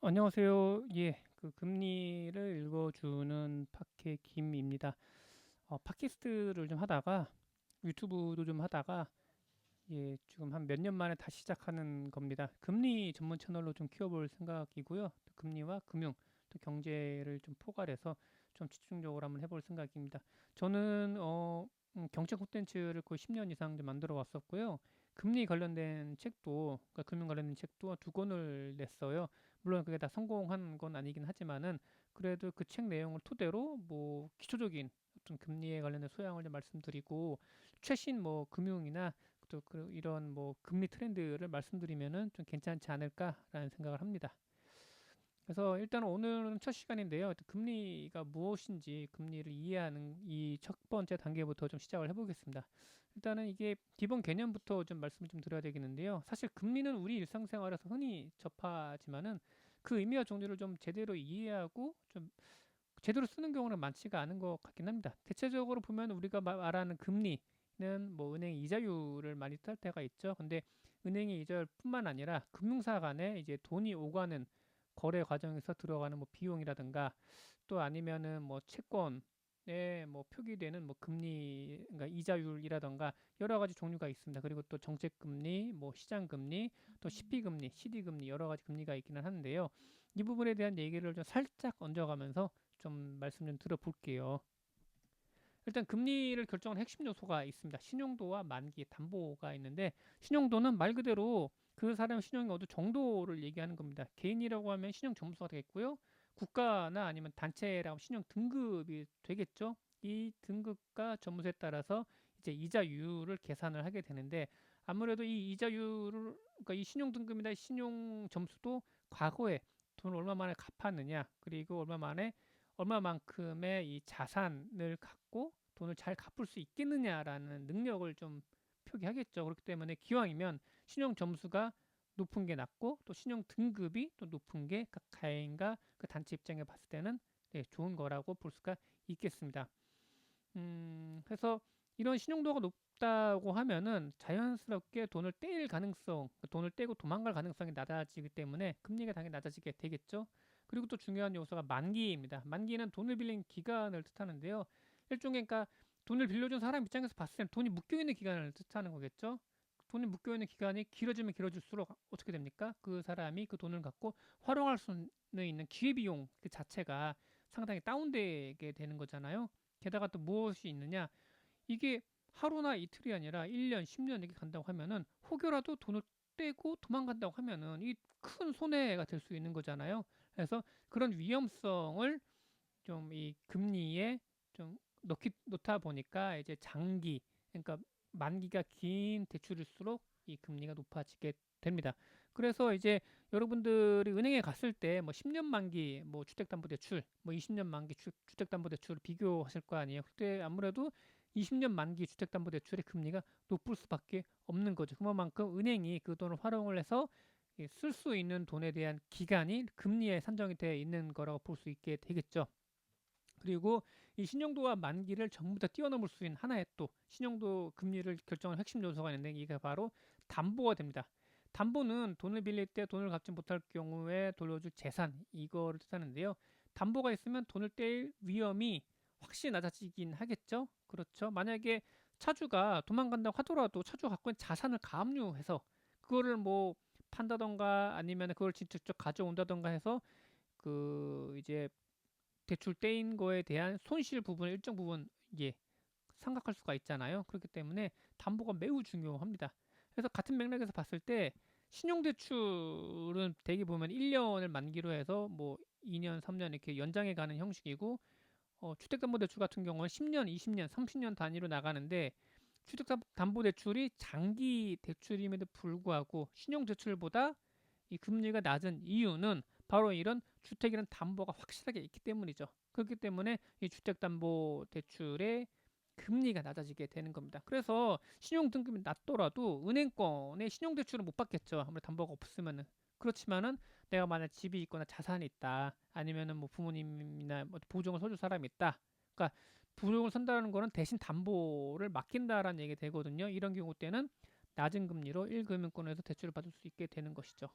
안녕하세요. 예, 그 금리를 읽어주는 팟캐 김입니다. 팟캐스트를 좀 하다가 유튜브도 좀 하다가 지금 한 몇 년 만에 다시 시작하는 겁니다. 금리 전문 채널로 좀 키워볼 생각이고요. 또 금리와 금융, 또 경제를 좀 포괄해서 좀 집중적으로 한번 해볼 생각입니다. 저는 경제 콘텐츠를 거의 10년 이상 좀 만들어 왔었고요. 금리 관련된 책도, 그러니까 금융 관련된 책도 두 권을 냈어요. 물론 그게 다 성공한 건 아니긴 하지만은 그래도 그 책 내용을 토대로 뭐 기초적인 어떤 금리에 관련된 소양을 좀 말씀드리고 최신 뭐 금융이나 또 이런 뭐 금리 트렌드를 말씀드리면은 좀 괜찮지 않을까라는 생각을 합니다. 그래서 일단 오늘은 첫 시간인데요. 금리가 무엇인지 금리를 이해하는 이 첫 번째 단계부터 좀 시작을 해보겠습니다. 일단은 이게 기본 개념부터 좀 말씀을 좀 드려야 되겠는데요. 사실 금리는 우리 일상생활에서 흔히 접하지만은 그 의미와 종류를 좀 제대로 이해하고 좀 제대로 쓰는 경우는 많지가 않은 것 같긴 합니다. 대체적으로 보면 우리가 말하는 금리는 뭐 은행 이자율을 많이 뜻할 때가 있죠. 근데 은행의 이자율뿐만 아니라 금융사 간에 이제 돈이 오가는 거래 과정에서 들어가는 뭐 비용이라든가 또 아니면은 뭐 채권에 뭐 표기되는 뭐 금리, 그러니까 이자율이라든가 여러 가지 종류가 있습니다. 그리고 또 정책금리, 뭐 시장금리, 또 CP금리, CD금리 여러 가지 금리가 있기는 하는데요. 이 부분에 대한 얘기를 좀 살짝 얹어가면서 좀 말씀 좀 들어볼게요. 일단 금리를 결정하는 핵심 요소가 있습니다. 신용도와 만기, 담보가 있는데 신용도는 말 그대로 그 사람의 신용이 어느 정도를 얘기하는 겁니다. 개인이라고 하면 신용 점수가 되겠고요. 국가나 아니면 단체라고 하면 신용 등급이 되겠죠. 이 등급과 점수에 따라서 이제 이자율을 계산을 하게 되는데 아무래도 이 이자율을 그러니까 이 신용 등급이나 신용 점수도 과거에 돈을 얼마 만에 갚았느냐 그리고 얼마만큼의 이 자산을 갖고 돈을 잘 갚을 수 있겠느냐라는 능력을 좀 표기하겠죠. 그렇기 때문에 기왕이면 신용 점수가 높은 게 낫고 또 신용 등급이 또 높은 게 각 가해인가 그 단체 입장에 봤을 때는 좋은 거라고 볼 수가 있겠습니다. 그래서 이런 신용도가 높다고 하면은 자연스럽게 돈을 떼일 가능성, 돈을 떼고 도망갈 가능성이 낮아지기 때문에 금리가 당연히 낮아지게 되겠죠. 그리고 또 중요한 요소가 만기입니다. 만기는 돈을 빌린 기간을 뜻하는데요. 일종의 그러니까 돈을 빌려준 사람 입장에서 봤을 땐 돈이 묶여 있는 기간을 뜻하는 거겠죠. 돈이 묶여 있는 기간이 길어지면 길어질수록 어떻게 됩니까? 그 사람이 그 돈을 갖고 활용할 수 있는 기회비용 그 자체가 상당히 다운되게 되는 거잖아요. 게다가 또 무엇이 있느냐? 이게 하루나 이틀이 아니라 1년, 10년 이렇게 간다고 하면은 혹여라도 돈을 떼고 도망간다고 하면은 이 큰 손해가 될 수 있는 거잖아요. 그래서 그런 위험성을 좀 이 금리에 좀 놓다 보니까 이제 장기, 그러니까 만기가 긴 대출일수록 이 금리가 높아지게 됩니다. 그래서 이제 여러분들이 은행에 갔을 때 뭐 10년 만기 뭐 주택담보대출, 뭐 20년 만기 주택담보대출을 비교하실 거 아니에요. 그때 아무래도 20년 만기 주택담보대출의 금리가 높을 수밖에 없는 거죠. 그만큼 은행이 그 돈을 활용을 해서 쓸 수 있는 돈에 대한 기간이 금리에 산정이 되어 있는 거라고 볼 수 있게 되겠죠. 그리고 이 신용도와 만기를 전부 다 뛰어넘을 수 있는 하나의 또 신용도 금리를 결정하는 핵심 요소가 있는데 이게 바로 담보가 됩니다. 담보는 돈을 빌릴 때 돈을 갚지 못할 경우에 돌려줄 재산 이거를 뜻하는데요. 담보가 있으면 돈을 떼일 위험이 확실히 낮아지긴 하겠죠. 그렇죠. 만약에 차주가 도망간다고 하더라도 차주가 갖고 있는 자산을 가압류해서 그거를 뭐 판다던가 아니면 그걸 직접 가져온다던가 해서 그 이제 대출 떼인 거에 대한 손실 부분 일정 부분 생각할 수가 있잖아요. 그렇기 때문에 담보가 매우 중요합니다. 그래서 같은 맥락에서 봤을 때 신용대출은 대개 보면 1년을 만기로 해서 뭐 2년, 3년 이렇게 연장해 가는 형식이고 주택담보대출 같은 경우는 10년, 20년, 30년 단위로 나가는데 주택담보대출이 장기 대출임에도 불구하고 신용대출보다 이 금리가 낮은 이유는 바로 이런 주택이라는 담보가 확실하게 있기 때문이죠. 그렇기 때문에 이 주택담보대출의 금리가 낮아지게 되는 겁니다. 그래서 신용등급이 낮더라도 은행권의 신용대출은 못 받겠죠. 아무래도 담보가 없으면은. 그렇지만은 내가 만약 집이 있거나 자산이 있다. 아니면은 뭐 부모님이나 뭐 보증을 서줄 사람이 있다. 그러니까 보증을 선다는 거는 대신 담보를 맡긴다라는 얘기 되거든요. 이런 경우 때는 낮은 금리로 1금융권에서 대출을 받을 수 있게 되는 것이죠.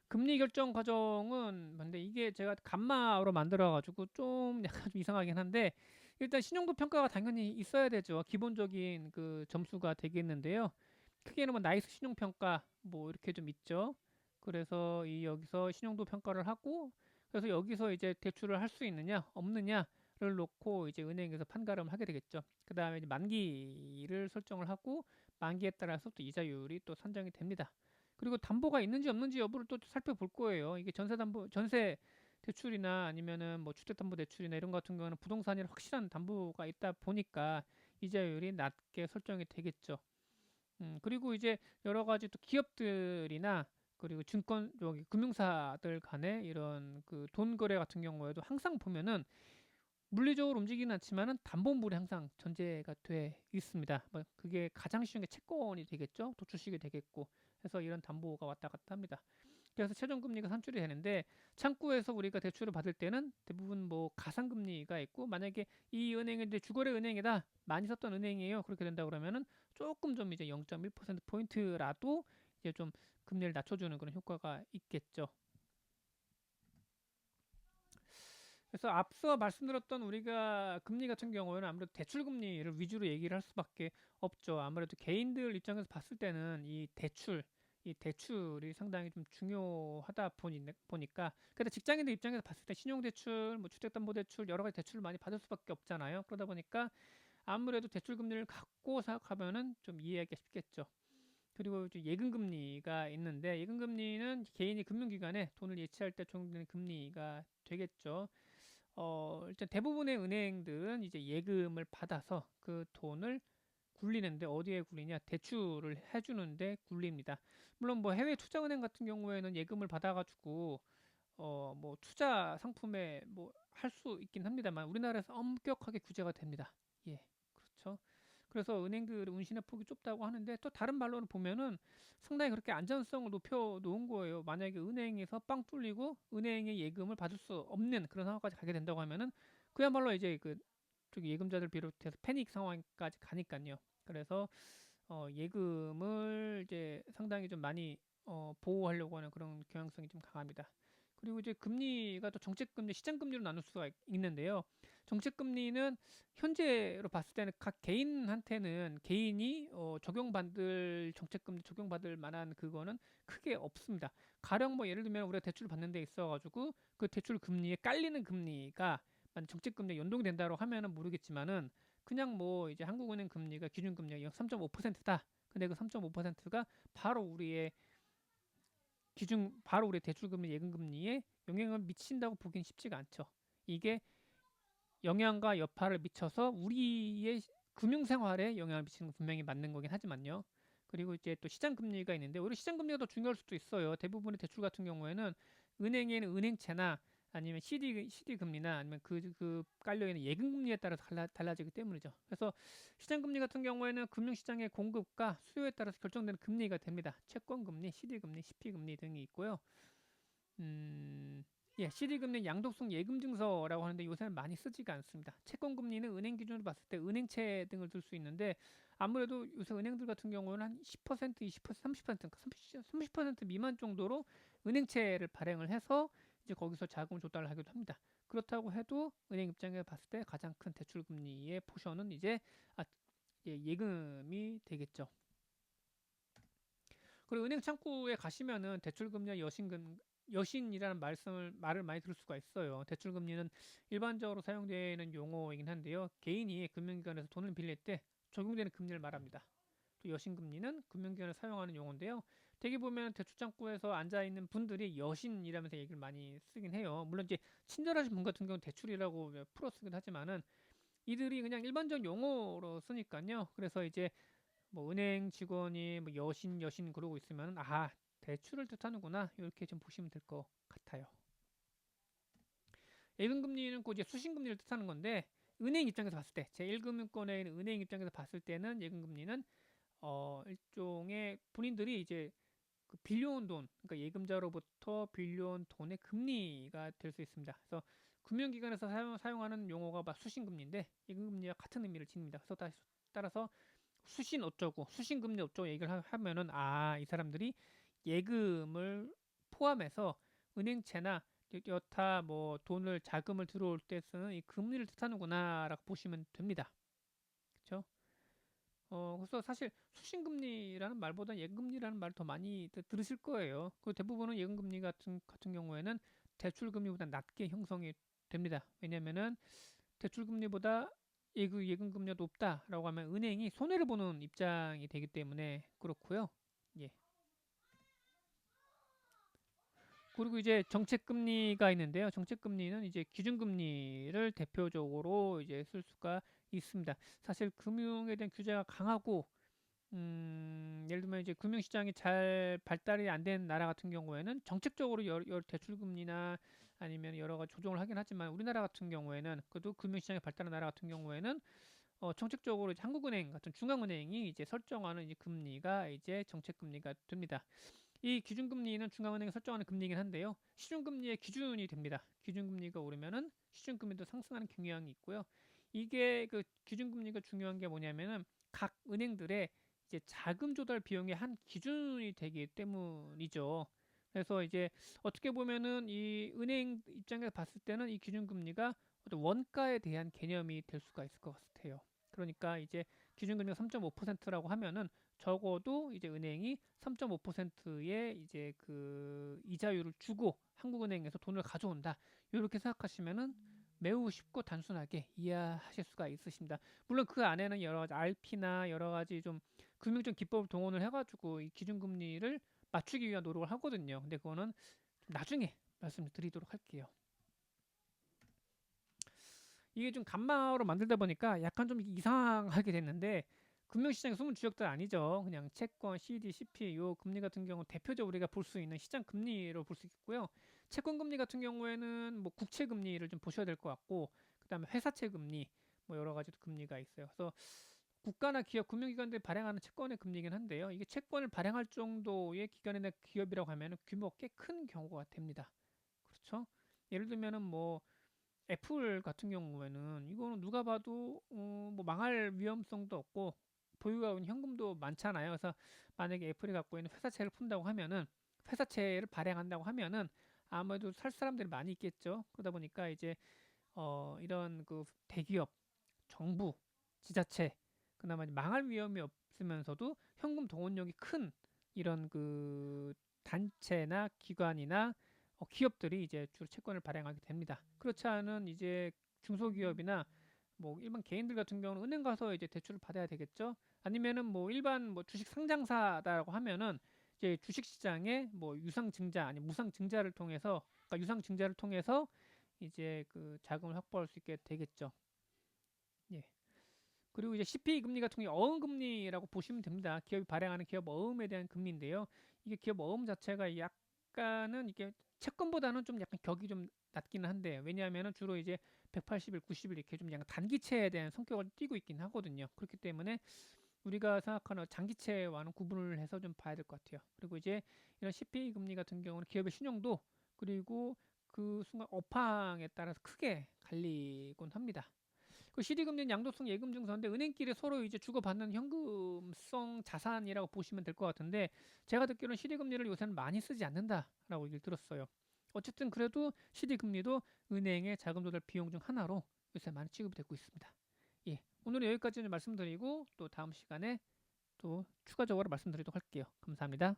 금리 결정 과정은 근데 이게 제가 감마로 만들어 가지고 좀 약간 좀 이상하긴 한데 일단 신용도 평가가 당연히 있어야 되죠. 기본적인 그 점수가 되겠는데요. 크게는 뭐 나이스 신용 평가 뭐 이렇게 좀 있죠. 그래서 이 여기서 신용도 평가를 하고 그래서 여기서 이제 대출을 할 수 있느냐 없느냐를 놓고 이제 은행에서 판가름을 하게 되겠죠. 그다음에 이제 만기를 설정을 하고 만기에 따라서 또 이자율이 또 산정이 됩니다. 그리고 담보가 있는지 없는지 여부를 또 살펴볼 거예요. 이게 전세 대출이나 아니면은 뭐 주택담보대출이나 이런 것 같은 경우는 부동산이 확실한 담보가 있다 보니까 이자율이 낮게 설정이 되겠죠. 그리고 이제 여러 가지 또 기업들이나 그리고 증권 여기 금융사들 간의 이런 그 돈 거래 같은 경우에도 항상 보면은 물리적으로 움직이는 않지만은 담보물이 항상 전제가 돼 있습니다. 뭐 그게 가장 쉬운 게 채권이 되겠죠. 도출식이 되겠고 해서 이런 담보가 왔다 갔다 합니다. 그래서 최종 금리가 산출이 되는데 창구에서 우리가 대출을 받을 때는 대부분 뭐 가상 금리가 있고 만약에 이 은행이 이제 주거래 은행이다 많이 썼던 은행이에요 그렇게 된다 그러면은 조금 좀 이제 0.1% 포인트라도 이제 좀 금리를 낮춰주는 그런 효과가 있겠죠. 그래서 앞서 말씀드렸던 우리가 금리 같은 경우에는 아무래도 대출 금리를 위주로 얘기를 할 수밖에 없죠. 아무래도 개인들 입장에서 봤을 때는 이 대출이 상당히 좀 중요하다 보니까 근데 직장인들 입장에서 봤을 때 신용대출, 뭐 주택담보대출 여러 가지 대출을 많이 받을 수밖에 없잖아요. 그러다 보니까 아무래도 대출 금리를 갖고 생각하면은 좀 이해하기가 쉽겠죠. 그리고 이제 예금 금리가 있는데 예금 금리는 개인이 금융기관에 돈을 예치할 때 적용되는 금리가 되겠죠. 일단 대부분의 은행들은 이제 예금을 받아서 그 돈을 굴리는데 어디에 굴리냐? 대출을 해주는데 굴립니다. 물론 뭐 해외 투자은행 같은 경우에는 예금을 받아가지고 뭐 투자 상품에 뭐 할 수 있긴 합니다만 우리나라에서 엄격하게 규제가 됩니다. 예, 그렇죠. 그래서 은행들의 운신의 폭이 좁다고 하는데 또 다른 말로는 보면은 상당히 그렇게 안전성을 높여 놓은 거예요. 만약에 은행에서 빵 뚫리고 은행의 예금을 받을 수 없는 그런 상황까지 가게 된다고 하면은 그야말로 이제 그 저기 예금자들 비롯해서 패닉 상황까지 가니까요. 그래서 예금을 이제 상당히 좀 많이 보호하려고 하는 그런 경향성이 좀 강합니다. 그리고 이제 금리가 또 정책금리, 시장금리로 나눌 수가 있는데요. 정책금리는 현재로 봤을 때는 각 개인한테는 개인이 적용받을 정책금리 적용받을 만한 그거는 크게 없습니다. 가령 뭐 예를 들면 우리가 대출을 받는 데 있어가지고 그 대출 금리에 깔리는 금리가 만약 정책금리에 연동이 된다고 하면은 모르겠지만은 그냥 뭐 이제 한국은행 금리가 기준금리가 3.5%다. 근데 그 3.5%가 바로 우리의 바로 우리 대출금리, 예금금리에 영향을 미친다고 보기는 쉽지가 않죠. 이게 영향과 여파를 미쳐서 우리의 금융생활에 영향을 미치는 건 분명히 맞는 거긴 하지만요. 그리고 이제 또 시장금리가 있는데 오히려 시장금리가 더 중요할 수도 있어요. 대부분의 대출 같은 경우에는 은행에는 은행채나 아니면 CD 금리나 아니면 그 깔려 있는 예금 금리에 따라서 달라지기 때문이죠. 그래서 시장 금리 같은 경우에는 금융 시장의 공급과 수요에 따라서 결정되는 금리가 됩니다. 채권 금리, CD 금리, CP 금리 등이 있고요. 음, 예, CD 금리 양도성 예금 증서라고 하는데 요새는 많이 쓰지가 않습니다. 채권 금리는 은행 기준으로 봤을 때 은행채 등을 들 수 있는데 아무래도 요새 은행들 같은 경우는 한 10%, 20%, 30%, 30% 미만 정도로 은행채를 발행을 해서 이제 거기서 자금 조달을 하기도 합니다. 그렇다고 해도 은행 입장에 봤을 때 가장 큰 대출 금리의 포션은 이제 예금이 되겠죠. 그리고 은행 창구에 가시면은 대출금리와 여신이라는 말을 많이 들을 수가 있어요. 대출금리는 일반적으로 사용되는 용어이긴 한데요. 개인이 금융기관에서 돈을 빌릴 때 적용되는 금리를 말합니다. 또 여신금리는 금융기관을 사용하는 용어인데요. 대개 보면 대출창구에서 앉아 있는 분들이 여신이라면서 얘기를 많이 쓰긴 해요. 물론 이제 친절하신 분 같은 경우는 대출이라고 풀어 쓰긴 하지만은 이들이 그냥 일반적 용어로 쓰니까요. 그래서 이제 뭐 은행 직원이 뭐 여신 그러고 있으면 대출을 뜻하는구나 이렇게 좀 보시면 될 것 같아요. 예금금리는 곧 이제 수신금리를 뜻하는 건데 은행 입장에서 봤을 때 제1금융권에 있는 은행 입장에서 봤을 때는 예금금리는 일종의 본인들이 이제 그 빌려온 돈 그러니까 예금자로부터 빌려온 돈의 금리가 될 수 있습니다. 그래서 금융기관에서 사용하는 용어가 막 수신금리인데 예금금리와 같은 의미를 지닙니다. 그래서 따라서 수신 어쩌고 수신금리 어쩌고 얘기를 하면은 이 사람들이 예금을 포함해서 은행채나 여타 뭐 돈을 자금을 들어올 때 쓰는 이 금리를 뜻하는구나라고 보시면 됩니다. 그렇죠? 그래서 사실 수신금리라는 말보다 예금금리라는 말 더 많이 들으실 거예요. 그 대부분은 예금금리 같은 경우에는 대출금리보다 낮게 형성이 됩니다. 왜냐면은 대출금리보다 예금금리가 높다라고 하면 은행이 손해를 보는 입장이 되기 때문에 그렇고요. 예. 그리고 이제 정책금리가 있는데요. 정책금리는 이제 기준금리를 대표적으로 이제 쓸 수가 있습니다. 사실 금융에 대한 규제가 강하고 예를 들면 이제 금융시장이 잘 발달이 안 된 나라 같은 경우에는 정책적으로 여러 대출금리나 아니면 여러 가지 조정을 하긴 하지만 우리나라 같은 경우에는 그래도 금융시장이 발달한 나라 같은 경우에는 정책적으로 이제 한국은행 같은 중앙은행이 이제 설정하는 이제 금리가 이제 정책금리가 됩니다. 이 기준금리는 중앙은행이 설정하는 금리이긴 한데요. 시중금리의 기준이 됩니다. 기준금리가 오르면은 시중금리도 상승하는 경향이 있고요. 이게 그 기준금리가 중요한 게 뭐냐면은 각 은행들의 이제 자금 조달 비용의 한 기준이 되기 때문이죠. 그래서 이제 어떻게 보면은 이 은행 입장에서 봤을 때는 이 기준금리가 어떤 원가에 대한 개념이 될 수가 있을 것 같아요. 그러니까 이제 기준금리가 3.5%라고 하면은 적어도 이제 은행이 3.5%의 이제 그 이자율을 주고 한국은행에서 돈을 가져온다. 이렇게 생각하시면은 매우 쉽고 단순하게 이해하실 수가 있으십니다. 물론 그 안에는 여러 가지 RP나 여러 가지 좀 금융적 기법을 동원을 해가지고 이 기준금리를 맞추기 위한 노력을 하거든요. 근데 그거는 나중에 말씀드리도록 할게요. 이게 좀 간마로 만들다 보니까 약간 좀 이상하게 됐는데 금융시장의 숨은 주역들 아니죠. 그냥 채권, CD, CP 요 금리 같은 경우 대표적으로 우리가 볼 수 있는 시장 금리로 볼 수 있고요. 채권 금리 같은 경우에는 뭐 국채 금리를 좀 보셔야 될 것 같고 그다음에 회사채 금리 뭐 여러 가지 금리가 있어요. 그래서 국가나 기업, 금융기관들이 발행하는 채권의 금리이긴 한데요. 이게 채권을 발행할 정도의 기관이나 기업이라고 하면 규모가 꽤 큰 경우가 됩니다. 그렇죠? 예를 들면은 뭐 애플 같은 경우에는 이거는 누가 봐도 뭐 망할 위험성도 없고 보유하고 있는 현금도 많잖아요. 그래서 만약에 애플이 갖고 있는 회사채를 푼다고 하면은 회사채를 발행한다고 하면은 아무래도 살 사람들이 많이 있겠죠. 그러다 보니까 이제 이런 그 대기업, 정부, 지자체 그나마 망할 위험이 없으면서도 현금 동원력이 큰 이런 그 단체나 기관이나 기업들이 이제 주로 채권을 발행하게 됩니다. 그렇지 않은 이제 중소기업이나 뭐 일반 개인들 같은 경우는 은행 가서 이제 대출을 받아야 되겠죠. 아니면은 뭐 일반 뭐 주식 상장사다라고 하면은 이제 주식 시장에 뭐 유상 증자 아니 무상 증자를 통해서 그러니까 유상 증자를 통해서 이제 그 자금을 확보할 수 있게 되겠죠. 예. 그리고 이제 CPI 금리 같은 경우 어음금리라고 보시면 됩니다. 기업이 발행하는 기업 어음에 대한 금리인데요. 이게 기업 어음 자체가 약간은 이게 채권보다는 좀 약간 격이 좀 낮기는 한데 왜냐하면은 주로 이제 180일, 90일 이렇게 좀 약간 단기채에 대한 성격을 띠고 있긴 하거든요. 그렇기 때문에 우리가 생각하는 장기채와는 구분을 해서 좀 봐야 될 것 같아요. 그리고 이제 이런 CPI 금리 같은 경우는 기업의 신용도 그리고 그 순간 업황에 따라서 크게 갈리곤 합니다. 그 CD 금리는 양도성 예금 증서인데 은행끼리 서로 이제 주고받는 현금성 자산이라고 보시면 될 것 같은데 제가 듣기로는 CD 금리를 요새는 많이 쓰지 않는다라고 얘기를 들었어요. 어쨌든 그래도 CD 금리도 은행의 자금 조달 비용 중 하나로 요새 많이 취급이 되고 있습니다. 예, 오늘은 여기까지 말씀드리고 또 다음 시간에 또 추가적으로 말씀드리도록 할게요. 감사합니다.